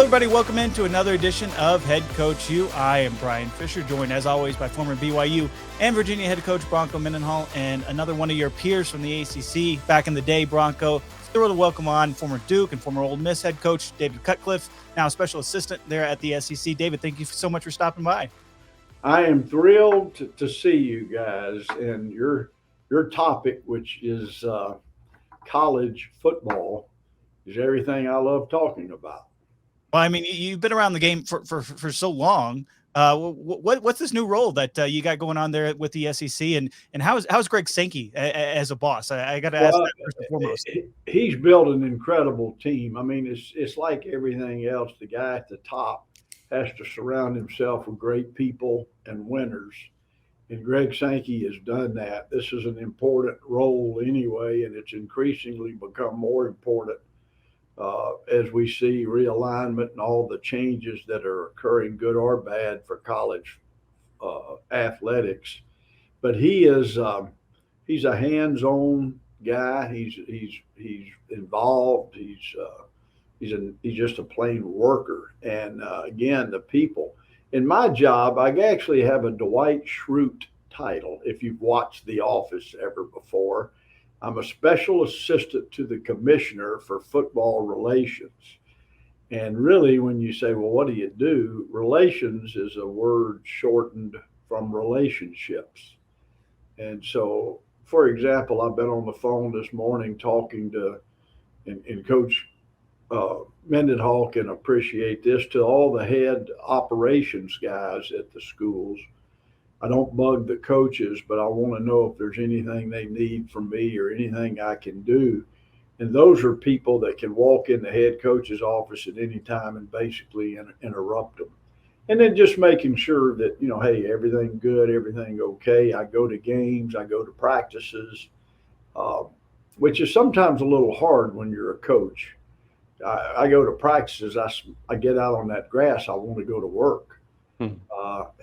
everybody. Welcome into another edition of Head Coach U. I am Bryan Fischer, joined as always by former BYU and Virginia head coach Bronco Mendenhall and another one of your peers from the ACC back in the day, Bronco. Thrilled to welcome on former Duke and former Ole Miss head coach David Cutcliffe, now a special assistant there at the SEC. David, thank you so much for stopping by. I am thrilled to see you guys, and your topic, which is college football, is everything I love talking about. Well, I mean, you've been around the game for so long. What's this new role that you got going on there with the SEC, and how's Greg Sankey as a boss? I got to ask that first and foremost. He's built an incredible team. I mean, it's like everything else. The guy at the top has to surround himself with great people and winners, and Greg Sankey has done that. This is an important role anyway, and it's increasingly become more important as we see realignment and all the changes that are occurring, good or bad, for college athletics. But he's a hands-on guy. He's involved. He's just a plain worker. And again, the people. In my job, I actually have a Dwight Schrute title. If you've watched The Office ever before, I'm a special assistant to the commissioner for football relations. And really, when you say, well, what do you do? Relations is a word shortened from relationships. And so, for example, I've been on the phone this morning talking to, and Coach Mendenhall can appreciate this, to all the head operations guys at the schools. I don't bug the coaches, but I want to know if there's anything they need from me or anything I can do. And those are people that can walk in the head coach's office at any time and basically interrupt them. And then just making sure that, hey, everything good, everything okay. I go to games, I go to practices, which is sometimes a little hard when you're a coach. I go to practices, I get out on that grass, I want to go to work.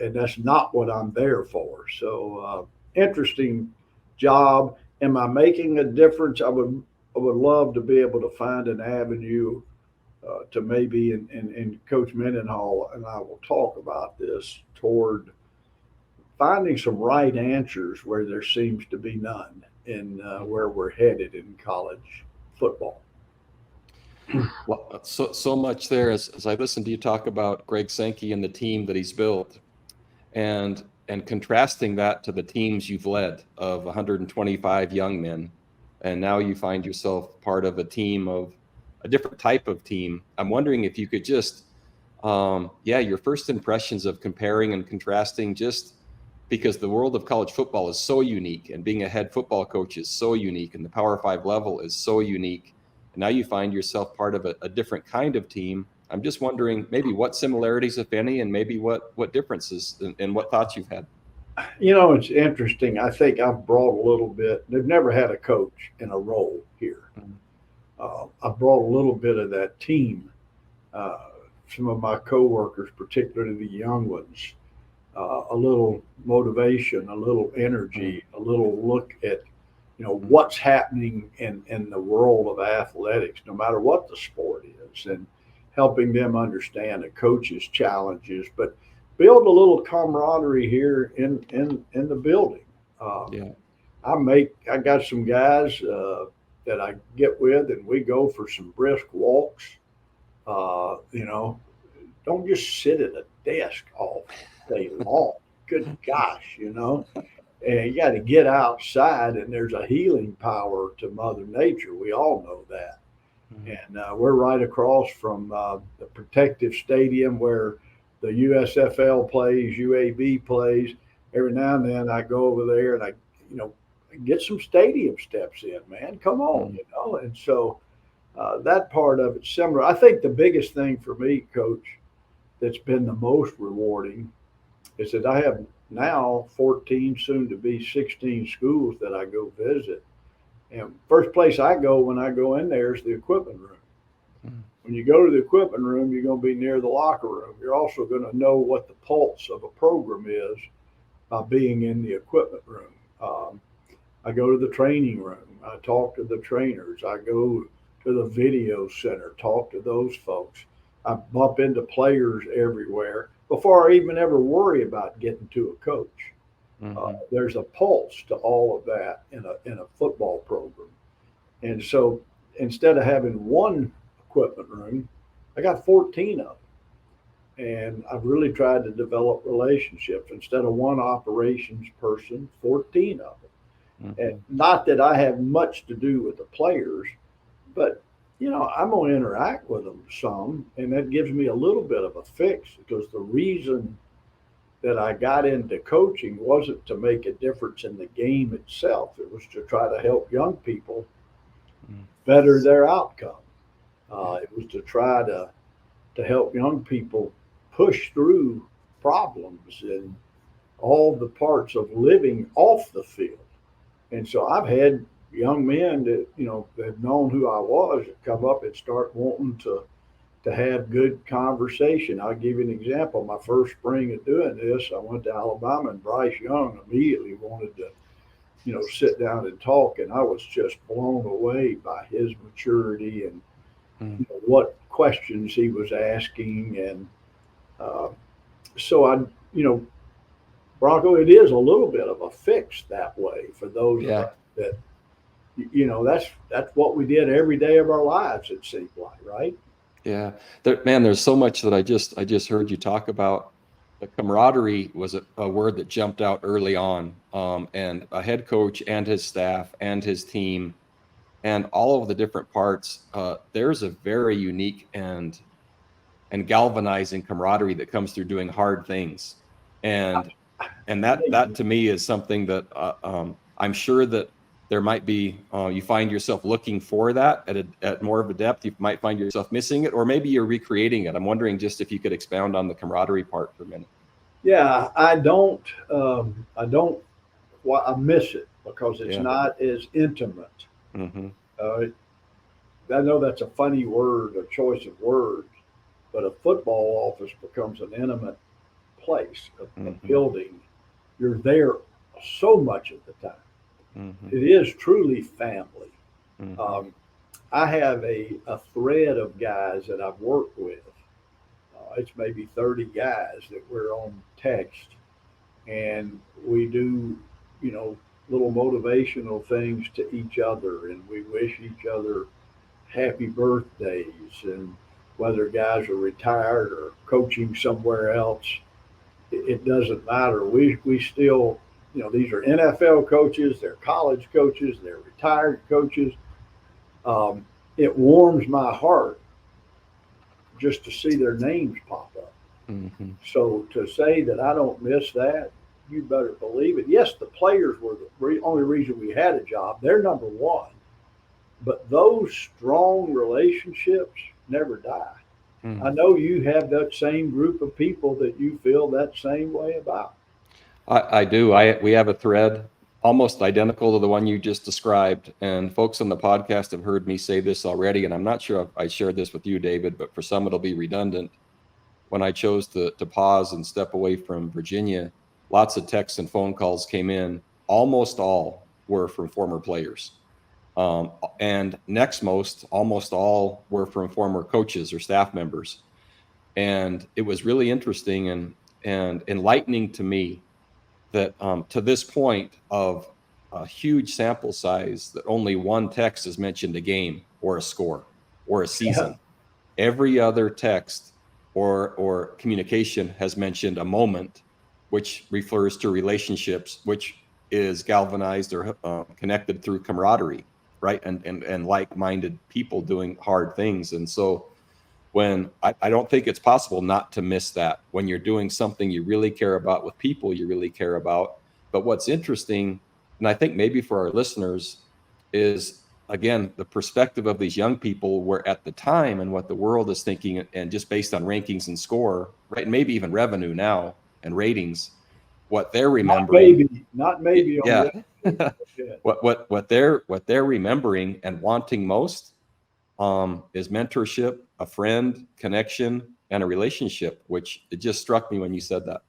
And that's not what I'm there for. So interesting job. Am I making a difference? I would love to be able to find an avenue to maybe, and Coach Mendenhall and I will talk about this, toward finding some right answers where there seems to be none in where we're headed in college football. Well, so much there as I listen to you talk about Greg Sankey and the team that he's built, and contrasting that to the teams you've led of 125 young men, and now you find yourself part of a team of a different type of team. I'm wondering if you could just, your first impressions of comparing and contrasting, just because the world of college football is so unique, and being a head football coach is so unique, and the Power 5 level is so unique. And now you find yourself part of a different kind of team. I'm just wondering maybe what similarities, if any, and maybe what differences and what thoughts you've had. It's interesting. I think I've brought a little bit. They've never had a coach in a role here. I've brought a little bit of that team. Some of my coworkers, particularly the young ones, a little motivation, a little energy, a little look at what's happening in the world of athletics, no matter what the sport is, and helping them understand the coach's challenges, but build a little camaraderie here in the building. I got some guys that I get with, and we go for some brisk walks. Don't just sit at a desk all day long. Good gosh, And you got to get outside, and there's a healing power to Mother Nature. We all know that. And we're right across from the protective stadium where the USFL plays, UAB plays. Every now and then I go over there and I get some stadium steps in, man. Come on, And so that part of it's similar. I think the biggest thing for me, Coach, that's been the most rewarding is that I have now 14, soon to be 16 schools that I go visit. And first place I go when I go in there is the equipment room. When you go to the equipment room, you're going to be near the locker room. You're also going to know what the pulse of a program is by being in the equipment room. I go to the training room. I talk to the trainers. I go to the video center, talk to those folks. I bump into players everywhere before I even ever worry about getting to a coach. There's a pulse to all of that in a football program. And so instead of having one equipment room, I got 14 of them. And I've really tried to develop relationships. Instead of one operations person, 14 of them. And not that I have much to do with the players, but I'm going to interact with them some, and that gives me a little bit of a fix, because the reason that I got into coaching wasn't to make a difference in the game itself. It was to try to help young people better their outcome. It was to try to help young people push through problems and all the parts of living off the field. And so I've had young men that, that have known who I was, that come up and start wanting to have good conversation. I'll give you an example. My first spring of doing this, I went to Alabama, and Bryce Young immediately wanted to, sit down and talk. And I was just blown away by his maturity and what questions he was asking. And so Bronco, it is a little bit of a fix that way for those of us that, that's what we did every day of our lives, it seemed like, right? Yeah, there's so much that I just heard you talk about. The camaraderie was a word that jumped out early on, and a head coach and his staff and his team and all of the different parts. There's a very unique and galvanizing camaraderie that comes through doing hard things, and that to me is something that I'm sure that there might be, you find yourself looking for that at more of a depth. You might find yourself missing it, or maybe you're recreating it. I'm wondering just if you could expound on the camaraderie part for a minute. Yeah, I miss it because it's not as intimate. I know that's a funny word, a choice of words, but a football office becomes an intimate place, a building. You're there so much of the time. It is truly family. I have a thread of guys that I've worked with. It's maybe 30 guys that we're on text, and we do, little motivational things to each other, and we wish each other happy birthdays. And whether guys are retired or coaching somewhere else, it doesn't matter. We still, these are NFL coaches, they're college coaches, they're retired coaches. It warms my heart just to see their names pop up. So to say that I don't miss that, you better believe it. Yes, the players were the only reason we had a job. They're number one. But those strong relationships never die. I know you have that same group of people that you feel that same way about. I do. We have a thread almost identical to the one you just described. And folks on the podcast have heard me say this already, and I'm not sure if I shared this with you, David, but for some it'll be redundant. When I chose to pause and step away from Virginia, lots of texts and phone calls came in. Almost all were from former players. And almost all were from former coaches or staff members. And it was really interesting and enlightening to me that to this point of a huge sample size, that only one text has mentioned a game or a score or a season. Every other text or communication has mentioned a moment, which refers to relationships, which is galvanized or connected through camaraderie, right? And like-minded people doing hard things. And so when I don't think it's possible not to miss that when you're doing something you really care about with people you really care about. But what's interesting, and I think maybe for our listeners, is again, the perspective of these young people were at the time and what the world is thinking, and just based on rankings and score, right? And maybe even revenue now and ratings, what they're remembering. Not maybe. Yeah. what they're remembering and wanting most is mentorship, a friend, connection, and a relationship, which it just struck me when you said that.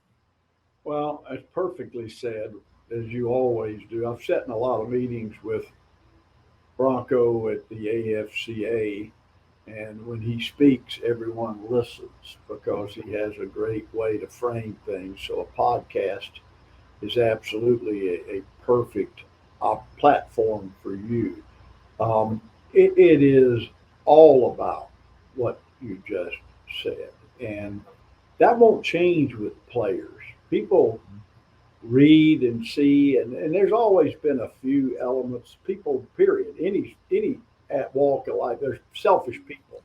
Well, that's perfectly said, as you always do. I've sat in a lot of meetings with Bronco at the AFCA, And when he speaks, everyone listens because he has a great way to frame things. So a podcast is absolutely a perfect platform for you. Um, it is all about what you just said. And that won't change with players. People read and see, and there's always been a few elements. People, period. Any at walk of life, there's selfish people,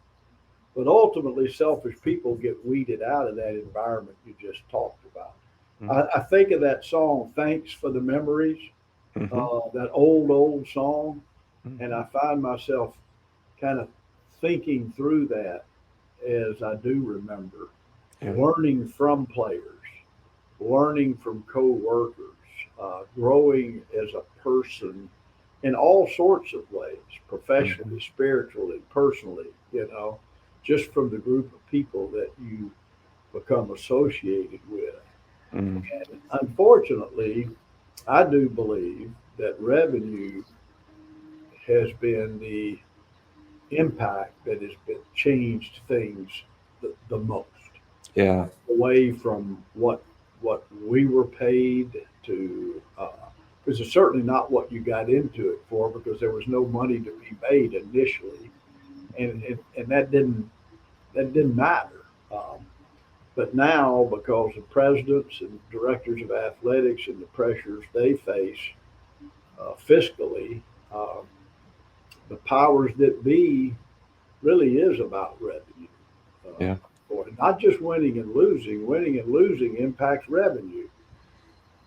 but ultimately, selfish people get weeded out of that environment you just talked about. I think of that song, "Thanks for the Memories," that old song, and I find myself kind of thinking through that as I do remember learning from players, learning from coworkers, growing as a person in all sorts of ways, professionally, spiritually, personally, just from the group of people that you become associated with. And unfortunately, I do believe that revenue has been the impact that has been changed things the most. Yeah. Away from what we were paid to, because it's certainly not what you got into it for, because there was no money to be made initially, and that didn't matter. But now, because of presidents and directors of athletics and the pressures they face fiscally, the powers that be really is about revenue. Yeah. Not just winning and losing. Winning and losing impacts revenue,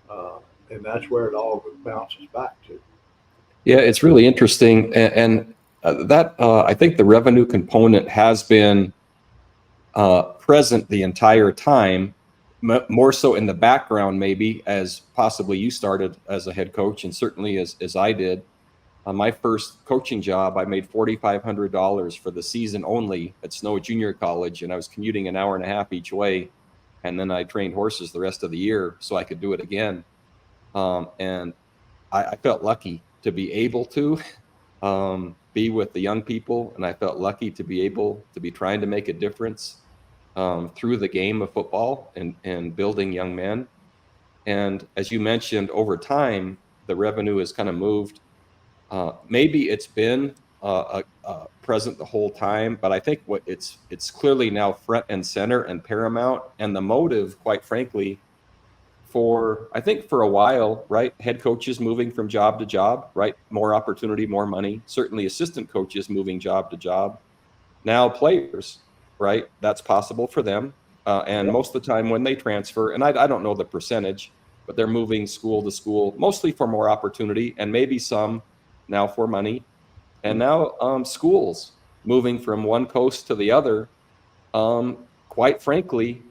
and that's where it all bounces back to. Yeah, it's really interesting, and that I think the revenue component has been present the entire time, more so in the background, maybe, as possibly you started as a head coach, and certainly as I did. On my first coaching job, I made $4,500 for the season only at Snow Junior College, and I was commuting an hour and a half each way, and then I trained horses the rest of the year so I could do it again. And I felt lucky to be able to be with the young people, and I felt lucky to be able to be trying to make a difference through the game of football and building young men. And as you mentioned, over time, the revenue has kind of moved. Maybe it's been present the whole time, but I think it's clearly now front and center and paramount. And the motive, quite frankly, I think for a while, right? Head coaches moving from job to job, right? More opportunity, more money. Certainly assistant coaches moving job to job. Now players, right? That's possible for them. And most of the time when they transfer, and I don't know the percentage, but they're moving school to school, mostly for more opportunity and maybe some now for money. And now schools moving from one coast to the other, quite frankly,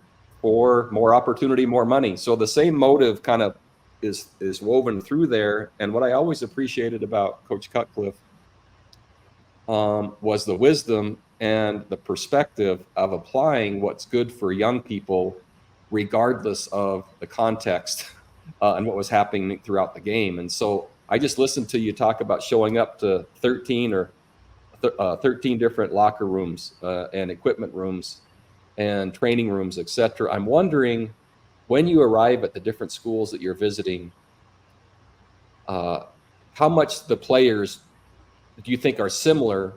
for more opportunity, more money. So the same motive kind of is woven through there. And what I always appreciated about Coach Cutcliffe was the wisdom and the perspective of applying what's good for young people, regardless of the context and what was happening throughout the game. And so I just listened to you talk about showing up to 13 different locker rooms and equipment rooms and training rooms, etc. I'm wondering, when you arrive at the different schools that you're visiting, how much the players do you think are similar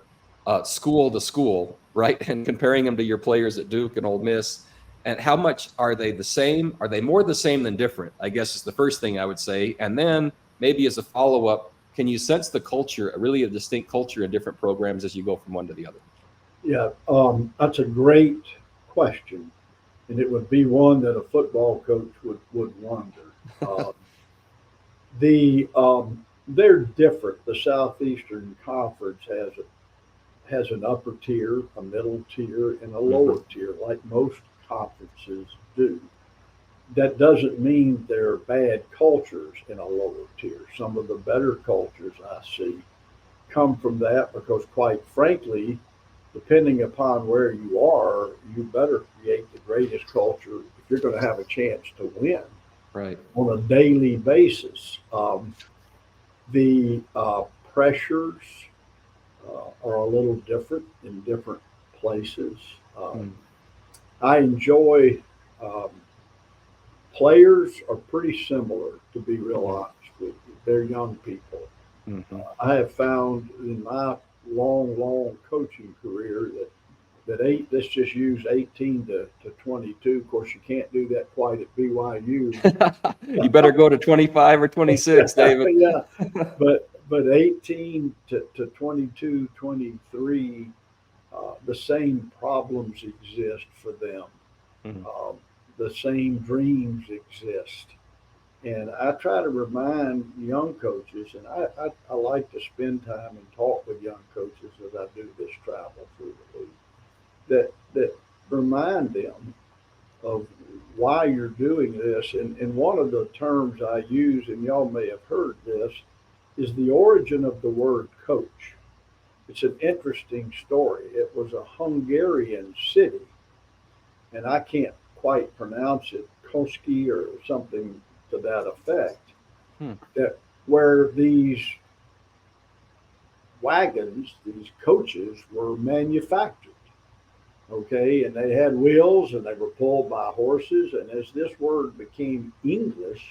school to school, right? And comparing them to your players at Duke and Ole Miss, and how much are they the same? Are they more the same than different? I guess is the first thing I would say. And then maybe as a follow-up, can you sense the culture, really a distinct culture in different programs as you go from one to the other? Yeah, that's a great question, and it would be one that a football coach would wonder. They're different. The Southeastern Conference has an upper tier, a middle tier, and a lower tier, like most conferences do. That doesn't mean there are bad cultures in a lower tier. Some of the better cultures I see come from that because, quite frankly, depending upon where you are, you better create the greatest culture if you're going to have a chance to win on a daily basis. The pressures are a little different in different places. I enjoy players are pretty similar, to be real honest with you. They're young people. I have found in my long coaching career that let's just use 18 to 22. Of course, you can't do that quite at BYU. You better go to 25 or 26, David. Yeah, but 18 to 22, 23, the same problems exist for them. The same dreams exist. And I try to remind young coaches, and I like to spend time and talk with young coaches as I do this travel through the league, that remind them of why you're doing this. And one of the terms I use, and y'all may have heard this, is the origin of the word coach. It's an interesting story. It was a Hungarian city, and I can't quite pronounce it, Koski or something to that effect, that where these wagons, these coaches were manufactured. Okay, and they had wheels and they were pulled by horses. And as this word became English,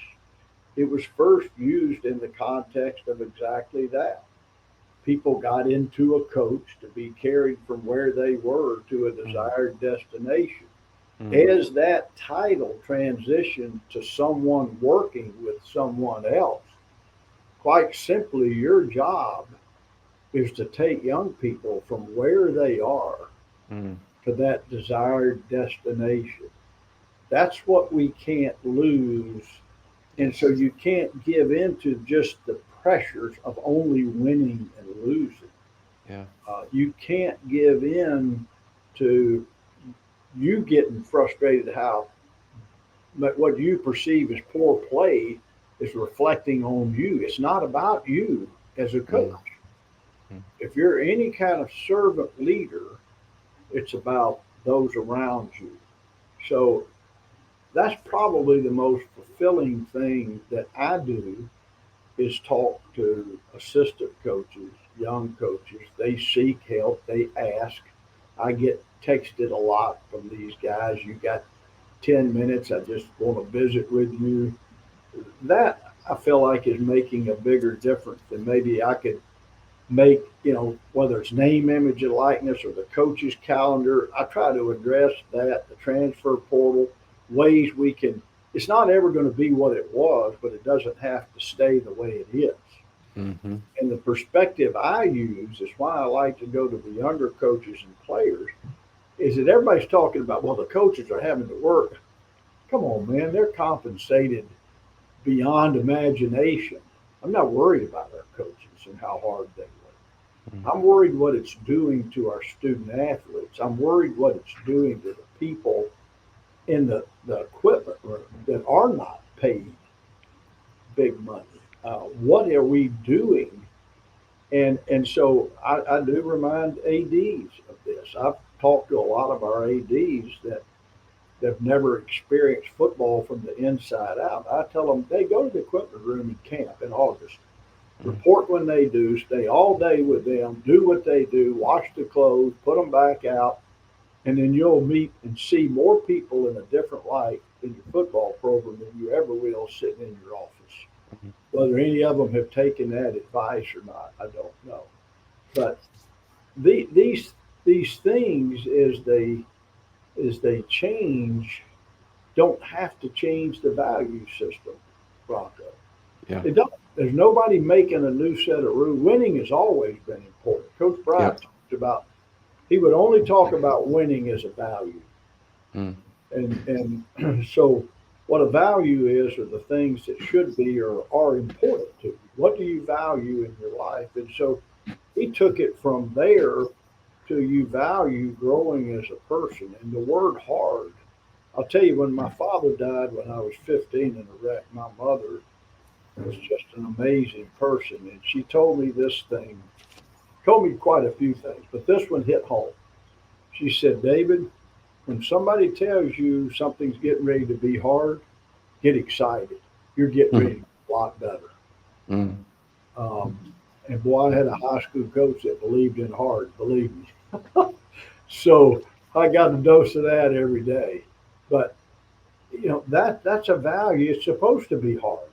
it was first used in the context of exactly that. People got into a coach to be carried from where they were to a desired destination. As that title transitioned to someone working with someone else, quite simply, your job is to take young people from where they are to that desired destination. That's what we can't lose. And so you can't give in to just the pressures of only winning and losing. You can't give in to you getting frustrated how what you perceive as poor play is reflecting on you. It's not about you as a coach. If you're any kind of servant leader, it's about those around you. So that's probably the most fulfilling thing that I do is talk to assistant coaches, young coaches. They seek help, they ask. I get texted a lot from these guys. You got 10 minutes. I just want to visit with you. That I feel like is making a bigger difference than maybe I could make, whether it's name, image, and likeness or the coach's calendar. I try to address that, the transfer portal, ways we can. It's not ever going to be what it was, but it doesn't have to stay the way it is. And the perspective I use is why I like to go to the younger coaches and players, is that everybody's talking about, well, the coaches are having to work. Come on, man, they're compensated beyond imagination. I'm not worried about our coaches and how hard they work. I'm worried what it's doing to our student athletes. I'm worried what it's doing to the people in the equipment room that are not paid big money. What are we doing? And so I do remind ADs of this. I've talked to a lot of our ADs that have never experienced football from the inside out. I tell them they go to the equipment room in camp in August, report when they do, stay all day with them, do what they do, wash the clothes, put them back out, and then you'll meet and see more people in a different light in your football program than you ever will sitting in your office. Whether any of them have taken that advice or not, I don't know. But these things, as they change, don't have to change the value system, Bronco. They don't. There's nobody making a new set of rules. Winning has always been important. Coach Bryan talked about, he would only talk about winning as a value. And so what a value is are the things that should be or are important to you. What do you value in your life? And so he took it from there to you value growing as a person. And the word hard, I'll tell you, when my father died when I was 15 in a wreck, my mother was just an amazing person. And she told me this thing, told me quite a few things, but this one hit home. She said, David, when somebody tells you something's getting ready to be hard, get excited. You're getting ready to be a lot better. And boy, I had a high school coach that believed in hard, believe me. So I got a dose of that every day. But that's a value. It's supposed to be hard.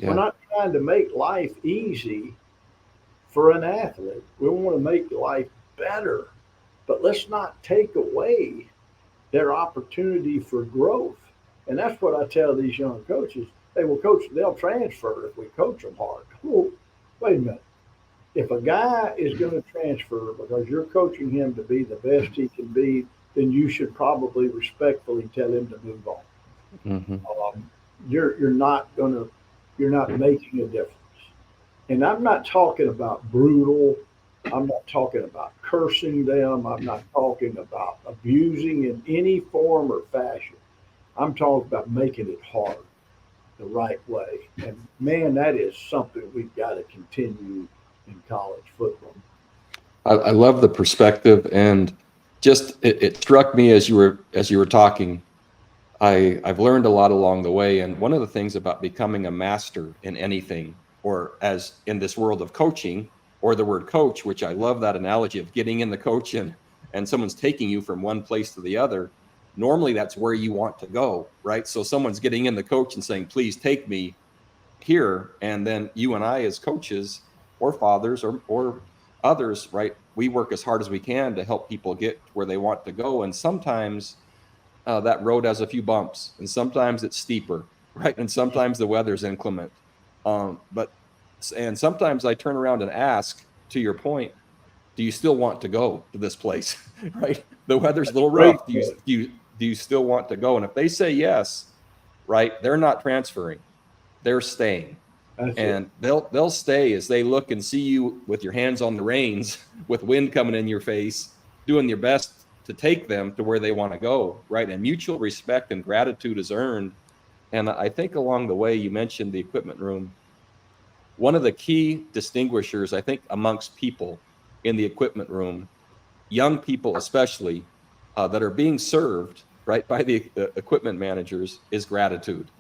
We're Yeah. not trying to make life easy for an athlete. We want to make life better, but let's not take away their opportunity for growth. And that's what I tell these young coaches. They will coach, they'll transfer if we coach them hard. Well, wait a minute. If a guy is going to transfer because you're coaching him to be the best he can be, then you should probably respectfully tell him to move on. Hmm. You're not making a difference. And I'm not talking about brutal. I'm not talking about cursing them. I'm not talking about abusing in any form or fashion. I'm talking about making it hard the right way. And man, that is something we've got to continue in college football. I love the perspective, and just it struck me as you were talking. I've learned a lot along the way, and one of the things about becoming a master in anything, or as in this world of coaching, or the word coach, which I love that analogy of getting in the coach and someone's taking you from one place to the other. Normally that's where you want to go, right? So someone's getting in the coach and saying, please take me here. And then you and I as coaches or fathers or others, right? We work as hard as we can to help people get where they want to go. And sometimes that road has a few bumps, and sometimes it's steeper, right? And sometimes the weather's inclement. And sometimes I turn around and ask, to your point, do you still want to go to this place? Right? The weather's a little rough. Do you still want to go? And if they say yes, right, they're not transferring, they're staying. And they'll stay as they look and see you with your hands on the reins, with wind coming in your face, doing your best to take them to where they want to go, right? And mutual respect and gratitude is earned. And I think along the way, you mentioned the equipment room. One of the key distinguishers, I think, amongst people in the equipment room, young people especially, that are being served, right, by the equipment managers, is gratitude.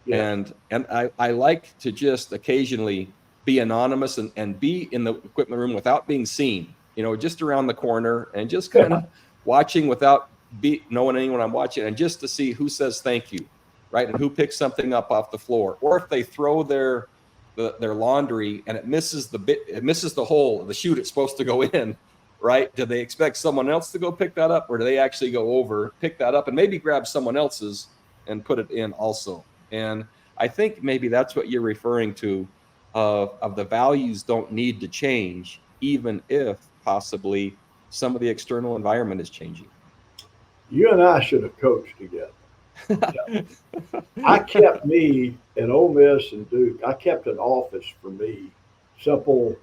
Yeah. And I like to just occasionally be anonymous and be in the equipment room without being seen, just around the corner and just kind of watching without knowing anyone I'm watching, and just to see who says thank you, right? And who picks something up off the floor, or if they throw their laundry and it misses the hole, the chute it's supposed to go in, right? Do they expect someone else to go pick that up, or do they actually go over, pick that up, and maybe grab someone else's and put it in also? And I think maybe that's what you're referring to, of the values don't need to change, even if possibly some of the external environment is changing. You and I should have coached together. I kept me at Ole Miss and Duke. I kept an office for me, simple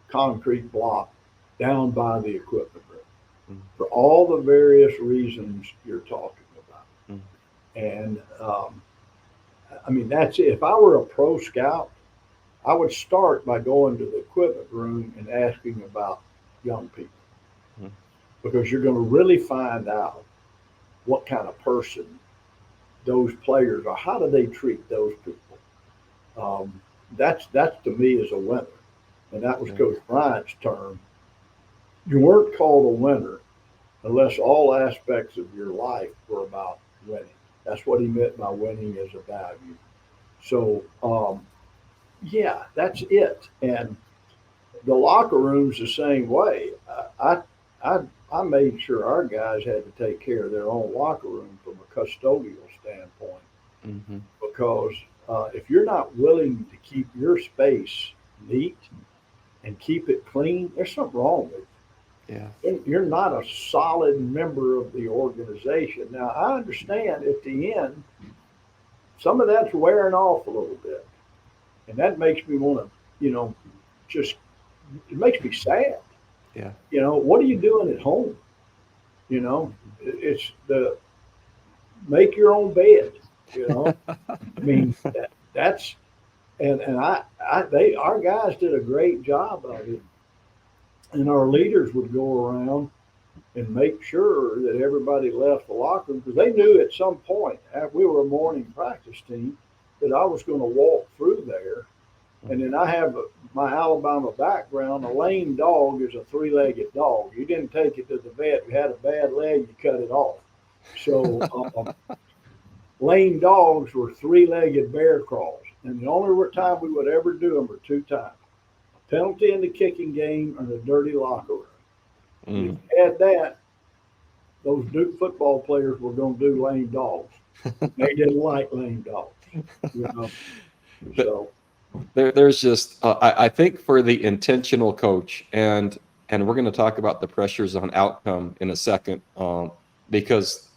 concrete block down by the equipment room, for all the various reasons you're talking about. Mm. And I mean, that's it. If I were a pro scout, I would start by going to the equipment room and asking about young people, Mm. because you're going to really find out what kind of person those players are. How do they treat those people? That's to me is a winner, and that was Coach Bryant's term. You weren't called a winner unless all aspects of your life were about winning. That's what he meant by winning as a value. So yeah, that's it. And the locker room's the same way. I made sure our guys had to take care of their own locker room from a custodial standpoint, Mm-hmm. because if you're not willing to keep your space neat and keep it clean, there's something wrong with Yeah. you. You're not a solid member of the organization. Now, I understand at the end, some of that's wearing off a little bit, and that makes me want to, just it makes me sad. Yeah. What are you doing at home? It's the make your own bed. I mean, that's and our guys did a great job of it, and our leaders would go around and make sure that everybody left the locker room, because they knew at some point, after we were a morning practice team, that I was going to walk through there And then I have my Alabama background. A lame dog is a three-legged dog. You didn't take it to the vet. You had a bad leg, you cut it off. So lame dogs were three-legged bear crawls. And the only time we would ever do them were two times. A penalty in the kicking game and a dirty locker room. If you had that, those Duke football players were going to do lame dogs. They didn't like lame dogs. You know? So there's just I think for the intentional coach, and we're going to talk about the pressures on outcome in a second, because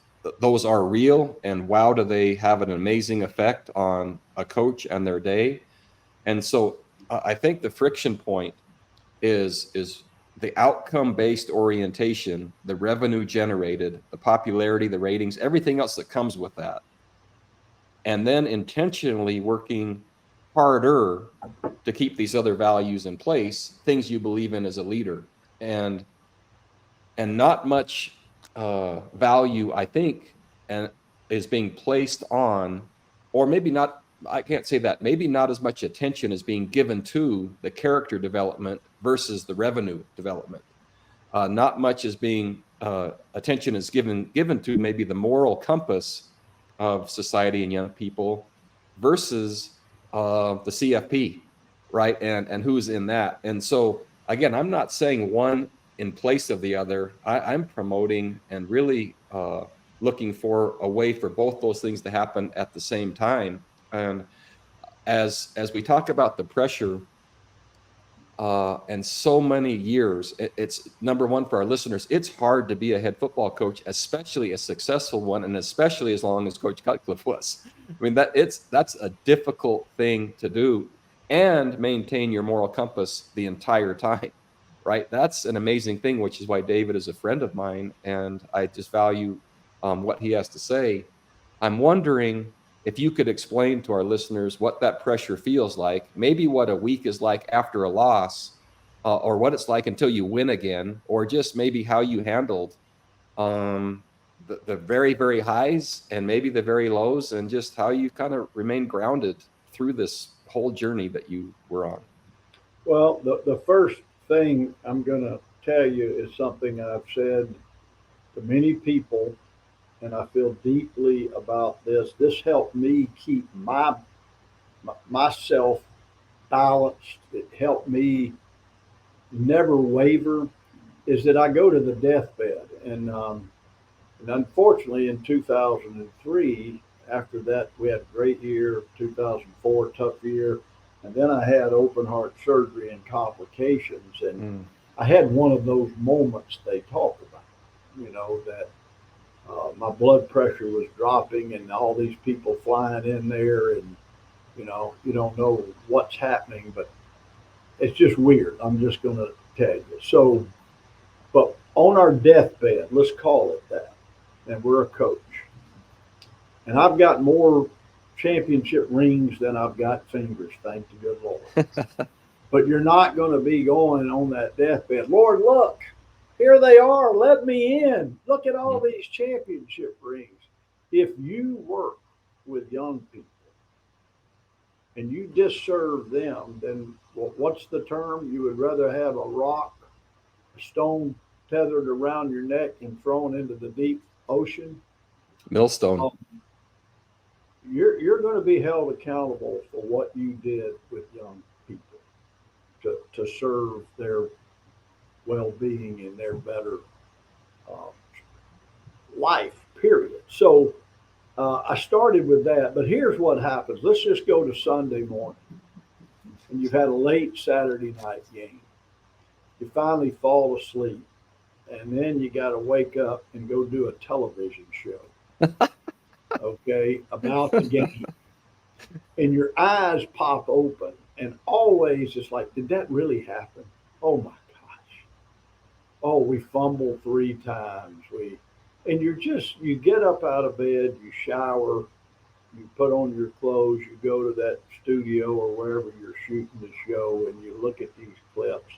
those are real, and wow, do they have an amazing effect on a coach and their day. And so I think the friction point is the outcome-based orientation, the revenue generated, the popularity, the ratings, everything else that comes with that. And then intentionally working harder to keep these other values in place, things you believe in as a leader. And not much value, I think, and is being placed on, or maybe not, I can't say that, maybe not as much attention is being given to the character development versus the revenue development. Not much is being, attention is given to maybe the moral compass of society and young people versus the CFP, right? And who's in that. And so, again, I'm not saying one in place of the other. I'm promoting and really looking for a way for both those things to happen at the same time. And as we talk about the pressure, and so many years, it's number one for our listeners. It's hard to be a head football coach, especially a successful one, and especially as long as Coach Cutcliffe was. I mean, that's a difficult thing to do, and maintain your moral compass the entire time, right? That's an amazing thing, which is why David is a friend of mine, and I just value what he has to say. I'm wondering if you could explain to our listeners what that pressure feels like, maybe what a week is like after a loss, or what it's like until you win again, or just maybe how you handled the very, very highs and maybe the very lows, and just how you kind of remain grounded through this whole journey that you were on. Well, the first thing I'm going to tell you is something I've said to many people, and I feel deeply about this. This helped me keep myself balanced. It helped me never waver. Is that I go to the deathbed, and unfortunately, in 2003, after that, we had a great year. 2004, tough year, and then I had open heart surgery and complications, and I had one of those moments they talk about. You know that. My blood pressure was dropping, and all these people flying in there, and you don't know what's happening, but it's just weird. I'm just going to tell you. So, but on our deathbed, let's call it that, and we're a coach, and I've got more championship rings than I've got fingers, thank the good Lord. But you're not going to be going on that deathbed, Lord, look. Here they are. Let me in. Look at all these championship rings. If you work with young people and you disserve them, then what's the term? You would rather have a rock, a stone tethered around your neck and thrown into the deep ocean? Millstone. You're going to be held accountable for what you did with young people to serve their well-being and their better life, period. So I started with that, but here's what happens. Let's just go to Sunday morning, and you've had a late Saturday night game. You finally fall asleep, and then you got to wake up and go do a television show, okay, about the game. And your eyes pop open, and always it's like, did that really happen? Oh, my oh, we fumbled 3 times. And you get up out of bed, you shower, you put on your clothes, you go to that studio or wherever you're shooting the show, and you look at these clips,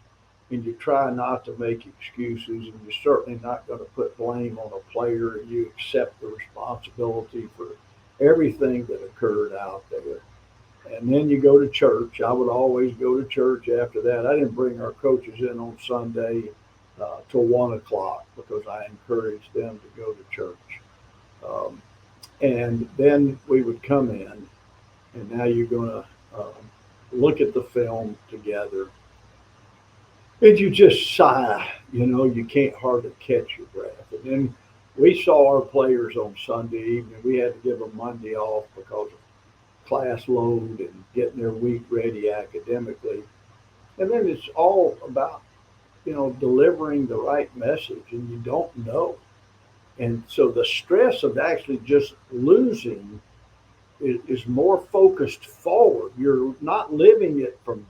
and you try not to make excuses, and you're certainly not going to put blame on a player, and you accept the responsibility for everything that occurred out there. And then you go to church. I would always go to church after that. I didn't bring our coaches in on Sunday till 1 o'clock because I encouraged them to go to church. And then we would come in, and now you're going to look at the film together. And you just sigh, you can't hardly catch your breath. And then we saw our players on Sunday evening. We had to give them Monday off because of class load and getting their week ready academically. And then it's all about, delivering the right message, and you don't know. And so the stress of actually just losing is more focused forward. You're not living it from,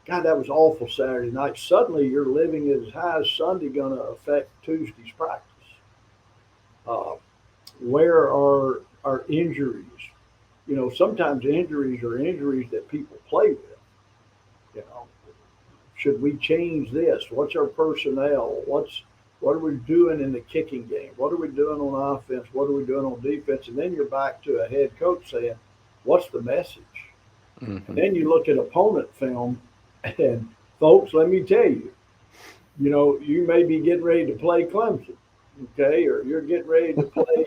God, that was awful Saturday night. Suddenly you're living it as how is Sunday going to affect Tuesday's practice? Where are our injuries? Sometimes injuries are injuries that people play with. Should we change this? What's our personnel? What are we doing in the kicking game? What are we doing on offense? What are we doing on defense? And then you're back to a head coach saying, what's the message? Mm-hmm. And then you look at opponent film, and folks, let me tell you, you may be getting ready to play Clemson, okay, or you're getting ready to play,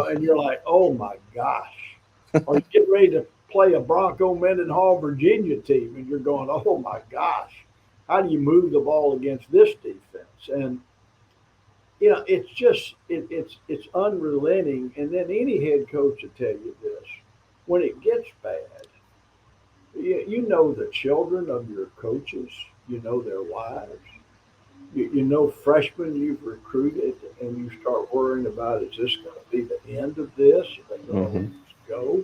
and you're like, oh my gosh, or you get ready to play a Bronco Mendenhall Virginia team, and you're going, oh my gosh, how do you move the ball against this defense? And it's just it's unrelenting. And then any head coach will tell you this: when it gets bad, you know the children of your coaches, their wives, freshmen you've recruited, and you start worrying about, is this going to be the end of this? Are they going to let this go?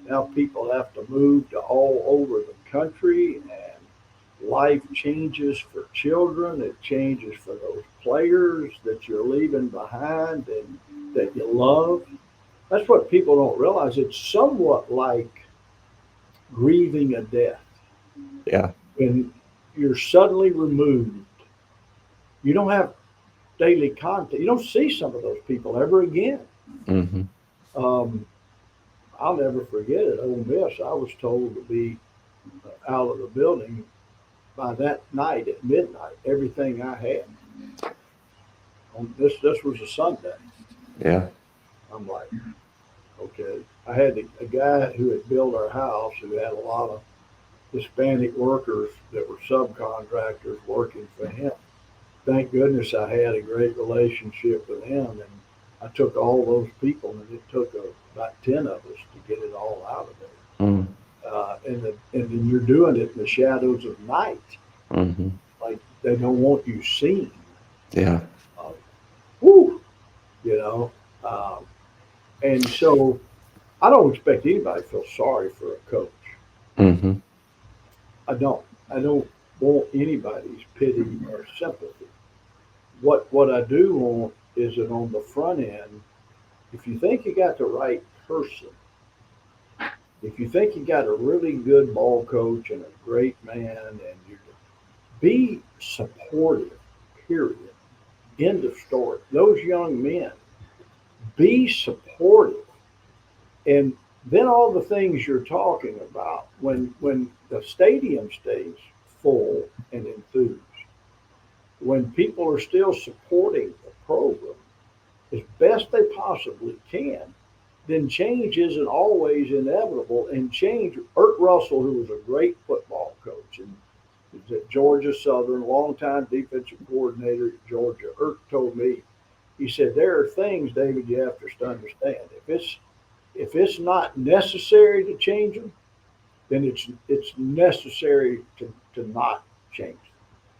Now people have to move to all over the country, and life changes for children. It changes for those players that you're leaving behind and that you love. That's what people don't realize. It's somewhat like grieving a death. Yeah. When you're suddenly removed, you don't have daily contact. You don't see some of those people ever again. Mm-hmm. I'll never forget it. Ole Miss, I was told to be out of the building by that night at midnight. Everything I had. This was a Sunday. Yeah. I'm like, okay. I had a guy who had built our house who had a lot of Hispanic workers that were subcontractors working for him. Thank goodness I had a great relationship with him, and I took all those people, and it took about 10 of us to get it all out of there. Mm. And then you're doing it in the shadows of night. Mm-hmm. Like they don't want you seen. Yeah. Whoo, and so I don't expect anybody to feel sorry for a coach. Mm-hmm. I don't want anybody's pity or sympathy. What I do want is that on the front end, if you think you got the right person, if you think you got a really good ball coach and a great man, and you be supportive, period. End of story. Those young men, be supportive. And then all the things you're talking about, when the stadium stays full and enthused, when people are still supporting the program as best they possibly can, then change isn't always inevitable. And change, Ert Russell, who was a great football coach and was at Georgia Southern, longtime defensive coordinator at Georgia, Ert told me, he said, there are things, David, you have to understand. If it's not necessary to change them, then it's necessary to not change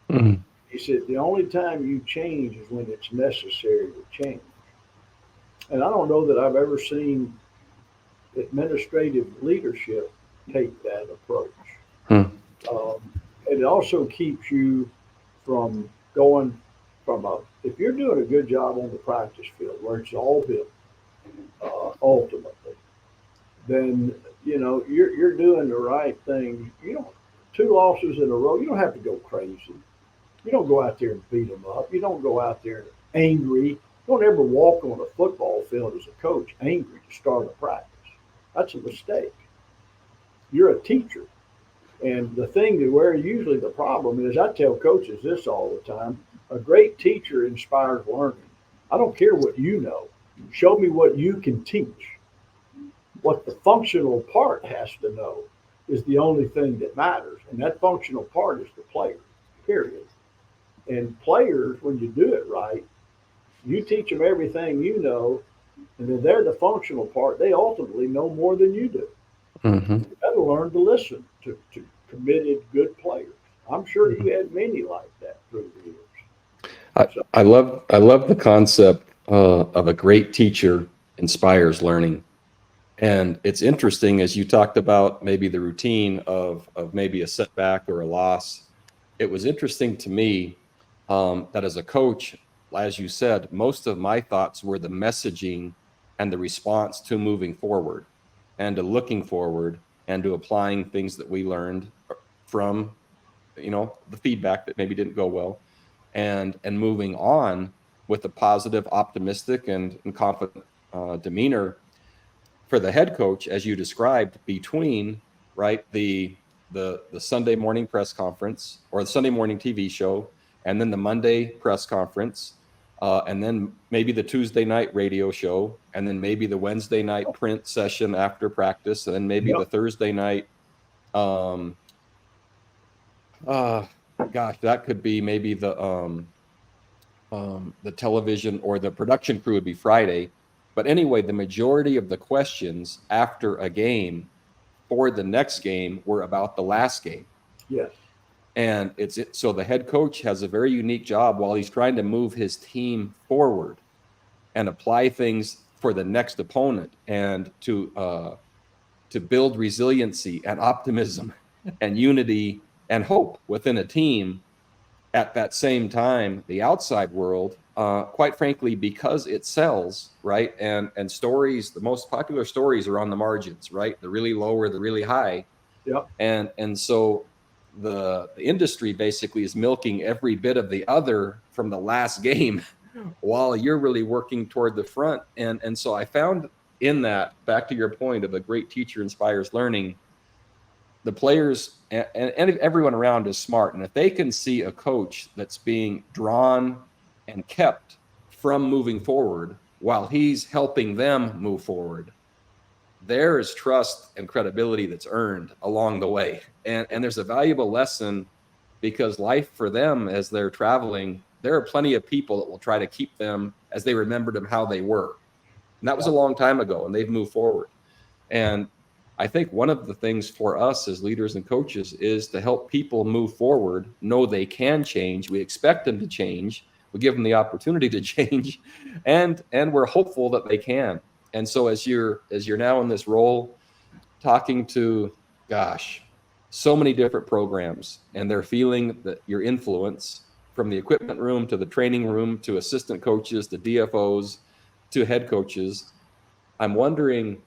them. Mm-hmm. He said, the only time you change is when it's necessary to change. And I don't know that I've ever seen administrative leadership take that approach. And it also keeps you from going from if you're doing a good job on the practice field where it's all built, ultimately, then, you're doing the right thing. 2 losses in a row, you don't have to go crazy. You don't go out there and beat them up. You don't go out there angry. Don't ever walk on a football field as a coach angry to start a practice. That's a mistake. you're a teacher. And the thing that where usually the problem is, I tell coaches this all the time, a great teacher inspires learning. I don't care what you know. Show me what you can teach. What the functional part has to know is the only thing that matters. And that functional part is the player, period. And players, when you do it right, you teach them everything you know, and then they're the functional part. They ultimately know more than you do. Mm-hmm. You got to learn to listen to committed, good players. I'm sure you had many like that through the years. I love the concept of a great teacher inspires learning. And it's interesting, as you talked about maybe the routine of maybe a setback or a loss. It was interesting to me that as a coach, as you said, most of my thoughts were the messaging and the response to moving forward and to looking forward and to applying things that we learned from, the feedback that maybe didn't go well, and moving on with a positive, optimistic, and confident demeanor for the head coach, as you described, between right the Sunday morning press conference or the Sunday morning TV show, and then the Monday press conference, and then maybe the Tuesday night radio show, and then maybe the Wednesday night print session after practice, and then maybe the Thursday night. Gosh, that could be maybe the television or the production crew would be Friday. But anyway, the majority of the questions after a game for the next game were about the last game. Yes. And so the head coach has a very unique job while he's trying to move his team forward and apply things for the next opponent, and to build resiliency and optimism and unity and hope within a team. At that same time, the outside world, quite frankly, because it sells, right? And stories, the most popular stories are on the margins, right? The really low or the really high. Yep. And so the industry basically is milking every bit of the other from the last game while you're really working toward the front. And so I found in that, back to your point of a great teacher inspires learning, the players and everyone around is smart. And if they can see a coach that's being drawn and kept from moving forward while he's helping them move forward, there is trust and credibility that's earned along the way. And there's a valuable lesson, because life for them as they're traveling, there are plenty of people that will try to keep them as they remembered them how they were. And that was a long time ago, and they've moved forward. And I think one of the things for us as leaders and coaches is to help people move forward, know they can change. We expect them to change. We give them the opportunity to change, and we're hopeful that they can. And so as you're now in this role, talking to, so many different programs, and they're feeling that your influence from the equipment room to the training room to assistant coaches to DFOs to head coaches, I'm wondering,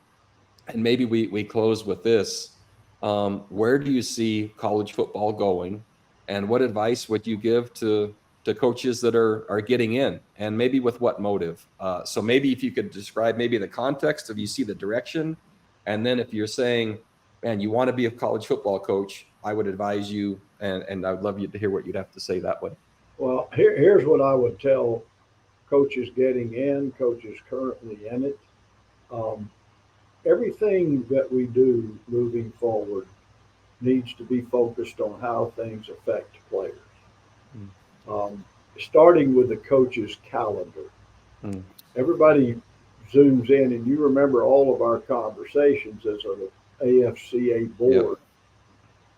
and maybe we close with this, where do you see college football going, and what advice would you give to coaches that are getting in, and maybe with what motive? So maybe if you could describe maybe the context of, you see the direction, and then if you're saying, man, you want to be a college football coach, I would advise you, and I would love you to hear what you'd have to say that way. Well, here's what I would tell coaches getting in, coaches currently in it. Everything that we do moving forward needs to be focused on how things affect players. Starting with the coach's calendar. Everybody zooms in, and you remember all of our conversations as an AFCA board.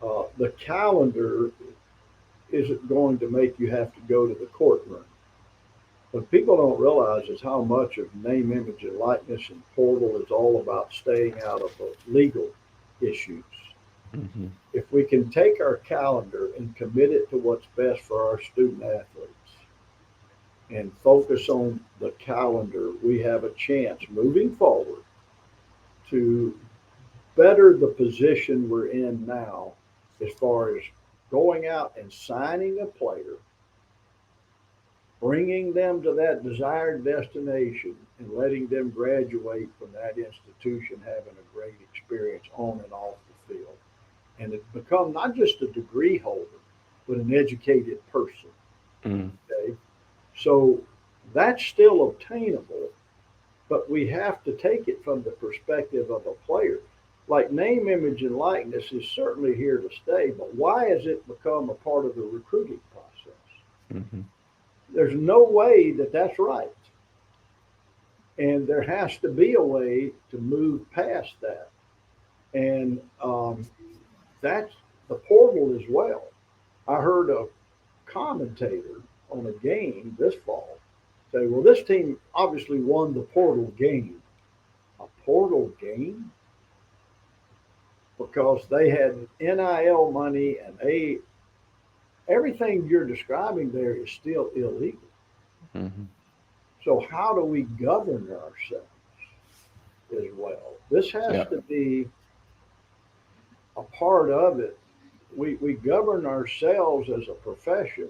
Yep. The calendar isn't going to make you have to go to the courtroom. What people don't realize is how much of name, image, and likeness and portal is all about staying out of the legal issues. Mm-hmm. If we can take our calendar and commit it to what's best for our student athletes and focus on the calendar, we have a chance moving forward to better the position we're in now as far as going out and signing a player, bringing them to that desired destination, and letting them graduate from that institution having a great experience on and off the field. and it become not just a degree holder, but an educated person. Okay, so that's still obtainable, but we have to take it from the perspective of a player. Like name, image, and likeness is certainly here to stay, but why has it become a part of the recruiting process? There's no way that that's right. And there has to be a way to move past that. And that's the portal as well. I heard a commentator on a game this fall say, well, this team obviously won the portal game. A portal game? Because they had NIL money and everything you're describing there is still illegal. So how do we govern ourselves as well? This has to be a part of it. We govern ourselves as a profession,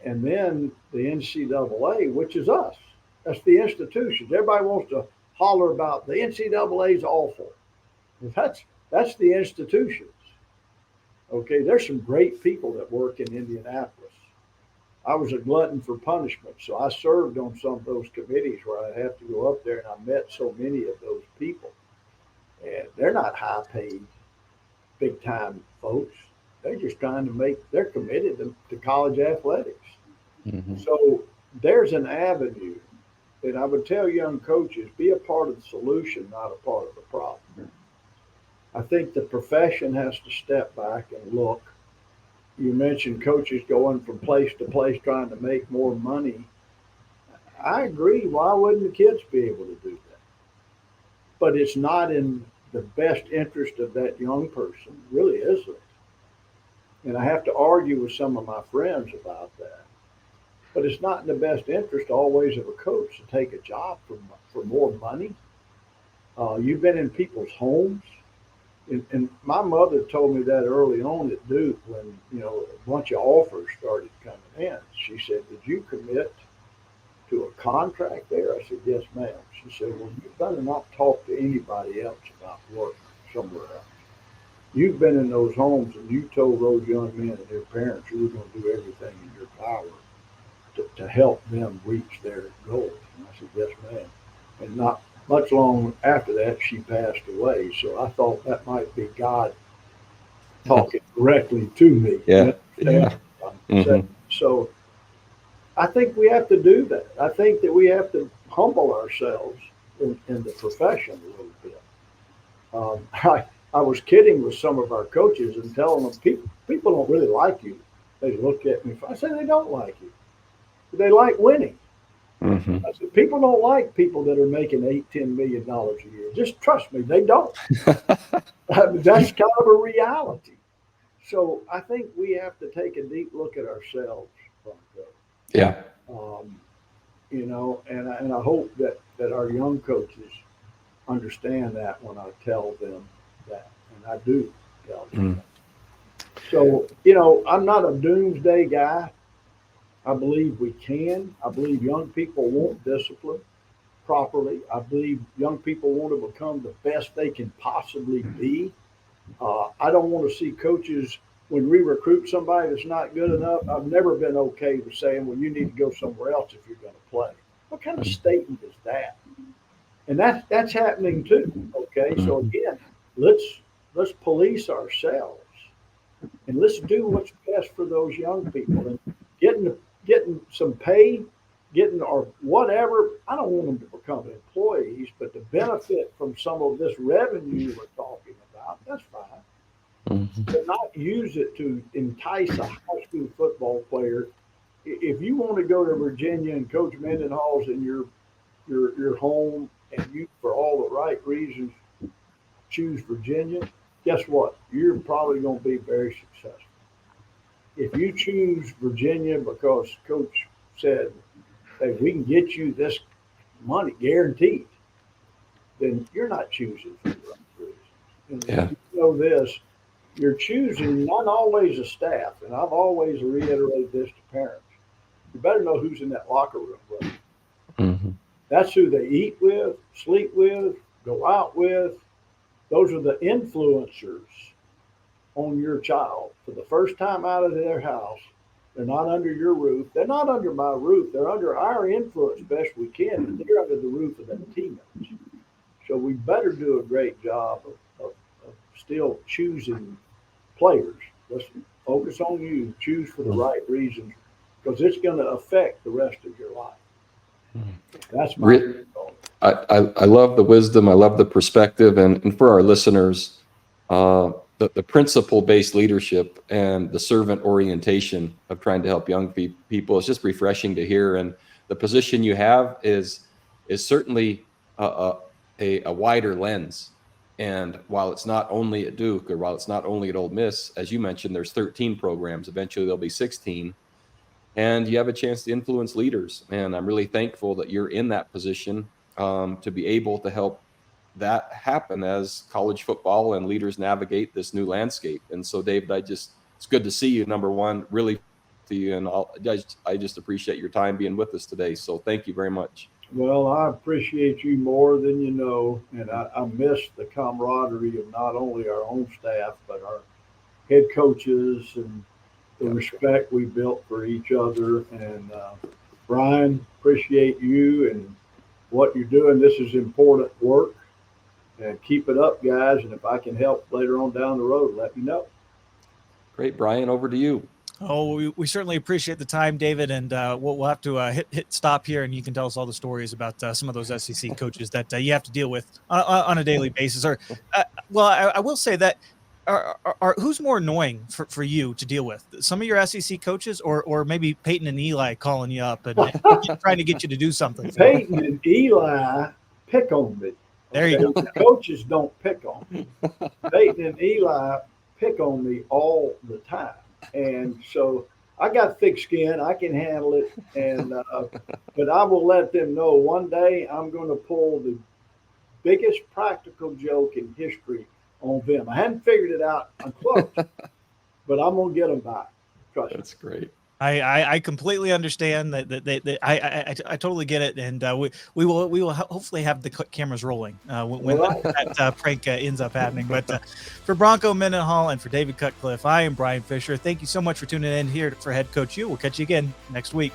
and then the NCAA, which is us. That's the institutions. Everybody wants to holler about the NCAA is awful. That's the institutions. Okay, there's some great people that work in Indianapolis. I was a glutton for punishment, so I served on some of those committees where I'd have to go up there, and I met so many of those people. And they're not high-paid, big-time folks. They're just trying to they're committed to college athletics. So there's an avenue. And I would tell young coaches, be a part of the solution, not a part of the problem. I think the profession has to step back and look. You mentioned coaches going from place to place trying to make more money. I agree. Why wouldn't the kids be able to do that? But it's not in the best interest of that young person. It really isn't. And I have to argue with some of my friends about that. But it's not in the best interest always of a coach to take a job for more money. You've been in people's homes. And my mother told me that early on at Duke when, a bunch of offers started coming in. She said, did you commit to a contract there? I said, yes, ma'am. She said, well, you better not talk to anybody else about work somewhere else. You've been in those homes and you told those young men and their parents you were going to do everything in your power to help them reach their goals. And I said, yes, ma'am. And not much long after that, she passed away. So I thought that might be God talking directly to me. Yeah. So I think we have to do that. I think that we have to humble ourselves in the profession a little bit. I was kidding with some of our coaches and telling them people don't really like you. They look at me. I said they don't like you. They like winning. I said, people don't like people that are making $8-10 million a year. Just trust me, they don't. That's kind of a reality. So I think we have to take a deep look at ourselves, Bronco. Yeah. And I hope that our young coaches understand that when I tell them that, and I do tell them that. So, I'm not a doomsday guy. I believe we can. I believe young people want discipline properly. I believe young people want to become the best they can possibly be. I don't want to see coaches, when we recruit somebody that's not good enough, I've never been okay with saying, well, you need to go somewhere else if you're going to play. What kind of statement is that? And that's happening too. Okay. So again, let's police ourselves and let's do what's best for those young people, and getting some pay, or whatever. I don't want them to become employees, but to benefit from some of this revenue we're talking about, that's fine. But not use it to entice a high school football player. If you want to go to Virginia and Coach Mendenhall's in your home, and you, for all the right reasons, choose Virginia, guess what? You're probably going to be very successful. If you choose Virginia because Coach said, hey, we can get you this money guaranteed, then you're not choosing for the right reasons. And you know this, you're choosing not always a staff, and I've always reiterated this to parents. You better know who's in that locker room, brother. That's who they eat with, sleep with, go out with. those are the influencers on your child for the first time out of their house. They're not under your roof. They're not under my roof. They're under our influence best we can, but they're under the roof of them teammates. So we better do a great job of still choosing players. Let's focus on you. Choose for the right reasons, because it's going to affect the rest of your life. That's my goal. I love the wisdom. I love the perspective. And for our listeners, the principle-based leadership and the servant orientation of trying to help young people is just refreshing to hear. And the position you have is certainly a wider lens. And while it's not only at Duke, or while it's not only at Ole Miss, as you mentioned, there's 13 programs. Eventually there'll be 16. And you have a chance to influence leaders. And I'm really thankful that you're in that position to be able to help that happen as college football and leaders navigate this new landscape. And so, David, it's good to see you, number one, really to you. And I just appreciate your time being with us today. So thank you very much. Well, I appreciate you more than you know. And I miss the camaraderie of not only our own staff, but our head coaches and the respect we built for each other. And Brian, appreciate you and what you're doing. This is important work. And keep it up, guys. And if I can help later on down the road, let me know. Great, Brian. Over to you. Oh, we certainly appreciate the time, David, and we'll have to hit stop here, and you can tell us all the stories about some of those SEC coaches that you have to deal with on a daily basis. Or, I will say that who's more annoying for you to deal with? Some of your SEC coaches, or maybe Peyton and Eli calling you up and trying to get you to do something? Peyton and Eli pick on me. There you go. Coaches don't pick on me. Peyton and Eli pick on me all the time. And so I got thick skin. I can handle it. And but I will let them know one day I'm going to pull the biggest practical joke in history on them. I haven't figured it out. I'm close. But I'm going to get them back. Trust me. That's great. I completely understand that I totally get it, and we will hopefully have the cameras rolling when that prank ends up happening. But for Bronco Mendenhall and for David Cutcliffe, I am Bryan Fischer. Thank you so much for tuning in here for Head Coach U. We'll catch you again next week.